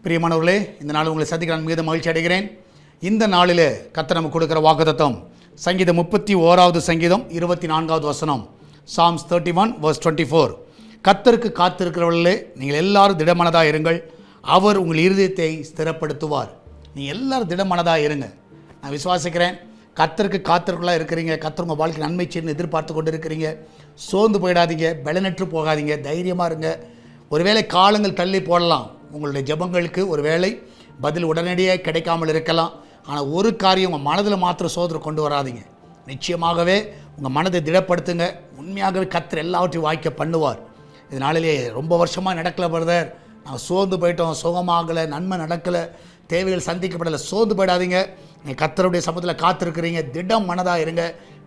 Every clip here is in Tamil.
பிரியமானவர்களே, இந்த நாள் உங்களை சந்திக்க நான் மிகுந்த மகிழ்ச்சி அடைகிறேன். இந்த நாளில் கர்த்தர் நமக்கு கொடுக்குற வாக்குத்தத்தம் சங்கீதம் 31வது சங்கீதம் 24வது வசனம். Psalms 31 verse 24. கர்த்தருக்கு காத்திருக்கிறவர்களே, நீங்கள் எல்லாரும் திடமனதாக இருங்கள், அவர் உங்கள் இருதயத்தை ஸ்திரப்படுத்துவார். நீங்கள் எல்லாரும் திடமனதாக இருங்க. நான் விசுவாசிக்கிறேன், கர்த்தருக்கு காத்திருக்கலாக இருக்கிறீங்க. கர்த்தர் உங்கள் வாழ்க்கை நன்மை செய்யணும்னு எதிர்பார்த்து கொண்டு இருக்கிறீங்க. சோர்ந்து போயிடாதீங்க, பலனற்று போகாதீங்க, தைரியமாக இருங்க. ஒருவேளை காலங்கள் தள்ளி போடலாம், உங்களுடைய ஜெபங்களுக்கு ஒருவேளை பதில் உடனடியாக கிடைக்காமல் இருக்கலாம். ஆனால் ஒரு காரியம், உங்கள் மனதில் மாத்திரம் சோதனை கொண்டு வராதிங்க. நிச்சயமாகவே உங்கள் மனதை திடப்படுத்துங்க. உண்மையாகவே கர்த்தர் எல்லாவற்றையும் வாய்க்க பண்ணுவார். இதனாலே ரொம்ப வருஷமாக நடக்கலை பிரதர், நான் சோர்ந்து போயிட்டோம், சுகமாகலை, நன்மை நடக்கலை, தேவைகள் சந்திக்கப்படலை. சோர்ந்து போயிடாதீங்க. நீங்கள் கர்த்தருடைய சமூகத்தில் காத்திருக்கிறீங்க, திடம் மனதாக இருங்க.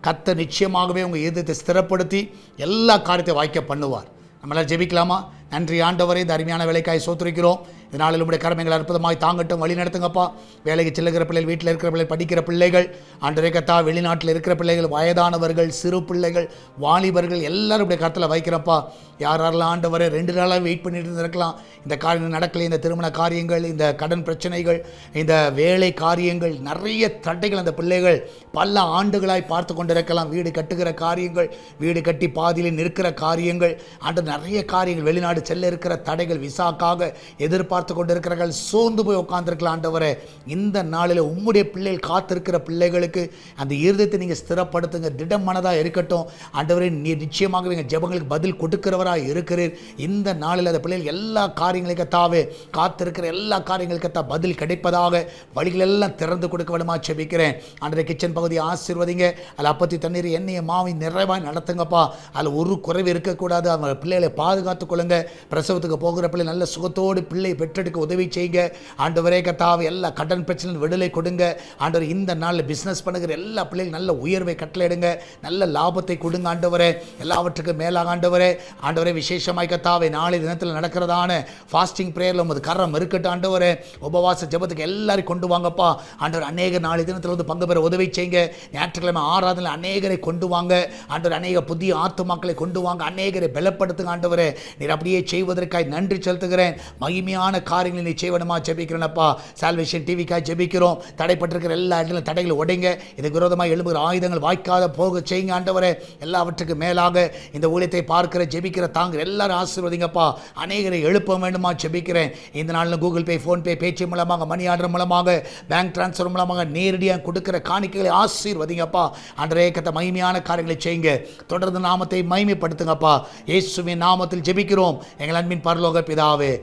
கர்த்தர் நிச்சயமாகவே உங்கள் இதயத்தை ஸ்திரப்படுத்தி எல்லா காரியத்தையும் வாய்க்க பண்ணுவார். நம்மளால் ஜெபிக்கலாமா? நன்றி ஆண்டவரே, இந்த அருமையான வேலைக்காய் சோத்திருக்கிறோம். இதனால் உங்களுடைய கடமைகள் அற்புதமாய் தாங்கட்டும், வழி நடத்துங்கப்பா. வேலைக்கு செல்லுகிற பிள்ளைகள், வீட்டில் இருக்கிற பிள்ளைகள், படிக்கிற பிள்ளைகள், ஆண்டவரே கர்த்தா, வெளிநாட்டில் இருக்கிற பிள்ளைகள், வயதானவர்கள், சிறு பிள்ளைகள், வாலிபர்கள் எல்லாரும் இப்படி கருத்தில் வைக்கிறப்பா. யாரெல்லாம் ஆண்டவரே 2 நாளாக வெயிட் பண்ணிட்டு இருக்கலாம், இந்த காரியம் நடக்கலை, இந்த திருமண காரியங்கள், இந்த கடன் பிரச்சனைகள், இந்த வேலை காரியங்கள், நிறைய தடைகள் அந்த பிள்ளைகள் பல ஆண்டுகளாய் பார்த்து கொண்டிருக்கலாம். வீடு கட்டுகிற காரியங்கள், வீடு கட்டி பாதியில் நிற்கிற காரியங்கள், ஆண்டு நிறைய காரியங்கள், வெளிநாடு செல்ல இருக்கிற தடைகள், விசாக்காக எதிர்பார்த்து கொண்டிருக்கிறார்கள். சோர்ந்து போய் உட்கார்ந்துருக்கலாம். ஆண்டவரே, இந்த நாளில் உம்முடைய பிள்ளைகள் காத்திருக்கிற பிள்ளைகளுக்கு அந்த இருதயத்தை நீங்கள் ஸ்திரப்படுத்துங்க, திடம் மனதாக இருக்கட்டும். ஆண்டவரே, நீர் நிச்சயமாகவே எங்கள் ஜெபங்களுக்கு பதில் கொடுக்கிறவராக இருக்கிறீர். இந்த நாளில் அந்த பிள்ளைகள் எல்லா காரியங்களுக்கத்தாவே காத்திருக்கிற எல்லா காரியங்களுக்கத்தா பதில் கிடைப்பதாக வழிகள் எல்லாம் திறந்து கொடுக்க வேண்டுமா செபிக்கிறேன். ஆண்டவரே, கிச்சன் பகுதியை ஆசீர்வதிங்க. அதில் அப்பத்தி தண்ணீர் எண்ணெயை மாவை நிறைவாய் நடத்துங்கப்பா. அதில் ஒரு குறைவு இருக்கக்கூடாது. அவங்க பிள்ளைகளை பாதுகாத்துக் கொள்ளுங்க. பிரசவத்துக்கு போகிற பிள்ளை நல்ல சுகத்தோடு பிள்ளை பெற்றெடுக்க உதவி செய்யுங்க. ஆண்டவரே கர்த்தாவே, எல்லா கடன் பிரச்சனை விடுதலை கொடுங்க. ஆண்டவர், இந்த நாளில் பிஸ்னஸ் பண்ணுகிற எல்லா பிள்ளைகளும் நல்ல உயர்வை கட்டளையிடுங்க, நல்ல லாபத்தை கொடுங்க. ஆண்டவரே, எல்லாவற்றுக்கும் மேலாக ஆண்டவரே, ஆண்டவரே விசேஷமாய் கர்த்தாவே, நாளை தினத்தில் நடக்கிறதான ஃபாஸ்டிங் ப்ரேயரில் உமது கரம் இருக்கட்டும். ஆண்டவரே, உபவாச ஜெபத்துக்கு எல்லாரும் கொண்டு வாங்கப்பா. ஆண்டவர், அநேக நாளை தினத்தில் வந்து பங்கு பெற உதவி செய்யுங்க. ஞாயிற்றுக்கிழமை ஆராதனை அநேகரை கொண்டு வாங்க. ஆண்டவர், அநேக புதிய ஆத்துமாக்களை கொண்டு வாங்க, அநேகரை பலப்படுத்துங்க. ஆண்டவரே, நீர் அப்படியே செய்வதற்காக நன்றி செலுத்துகிறேன். மகிமையான காரியங்களை நீ செய்வனமா ஜெபிக்கிறேனப்பா. சால்வேஷன் டிவிக்காக ஜெபிக்கிறோம். தடைப்பட்டிருக்கிற எல்லா இடங்களும் தடைகளை உடைங்க. இதுக்கு விரோதமாக எழும்புகிற ஆயுதங்கள் வாய்க்காத போக செய்யுங்க. ஆண்டவரே, எல்லாவற்றுக்கு மேலாக இந்த ஊழியத்தை பார்க்கிற ஜெபிக்கிற தாங்கிற எல்லாரும் ஆசீர்வதிங்கப்பா. அநேகரை எழுப்ப வேண்டுமா ஜெபிக்கிறேன். இந்த நாளில் கூகுள் பே, ஃபோன்பே, பேச்சு மூலமாக, மணி ஆர்டர் மூலமாக, பேங்க் டிரான்ஸ்ஃபர் மூலமாக நேரடியாக கொடுக்கிற காணிக்கைகளை ஆசீர்வதிங்கப்பா. ஆண்டவரே கர்த்தா, மகிமையான காரியங்களை செய்யுங்க. தொடர்ந்து நாமத்தை மகிமைப்படுத்துங்கப்பா. இயேசுவின் நாமத்தில் ஜெபிக்கிறோம் எங்கள் அன்பின் பரலோக பிதாவே.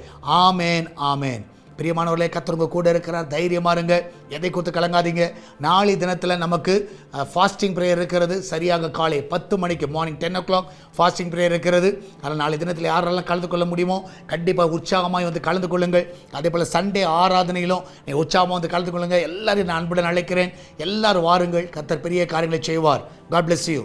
ஆமேன், ஆமேன். பிரியமானவர்களே, கர்த்தர் உங்க கூட இருக்கிறார். தைரியமாக இருங்க, எதை கொடுத்து கலங்காதீங்க. நாளை தினத்தில் நமக்கு ஃபாஸ்டிங் ப்ரேயர் இருக்கிறது. சரியாக காலை 10 மணிக்கு, மார்னிங் 10 o'clock ஃபாஸ்டிங் ப்ரேயர் இருக்கிறது. அதனால் நாளை தினத்தில் யாரெல்லாம் கலந்து கொள்ள முடியுமோ கண்டிப்பாக உற்சாகமாக வந்து கலந்து கொள்ளுங்கள். அதே போல் சண்டே ஆராதனையிலும் உற்சாகமாக வந்து கலந்து கொள்ளுங்கள். எல்லாரையும் நான் அன்புடன் அழைக்கிறேன். எல்லாரும் வாருங்கள், கர்த்தர் பெரிய காரியங்களை செய்வார். God bless you.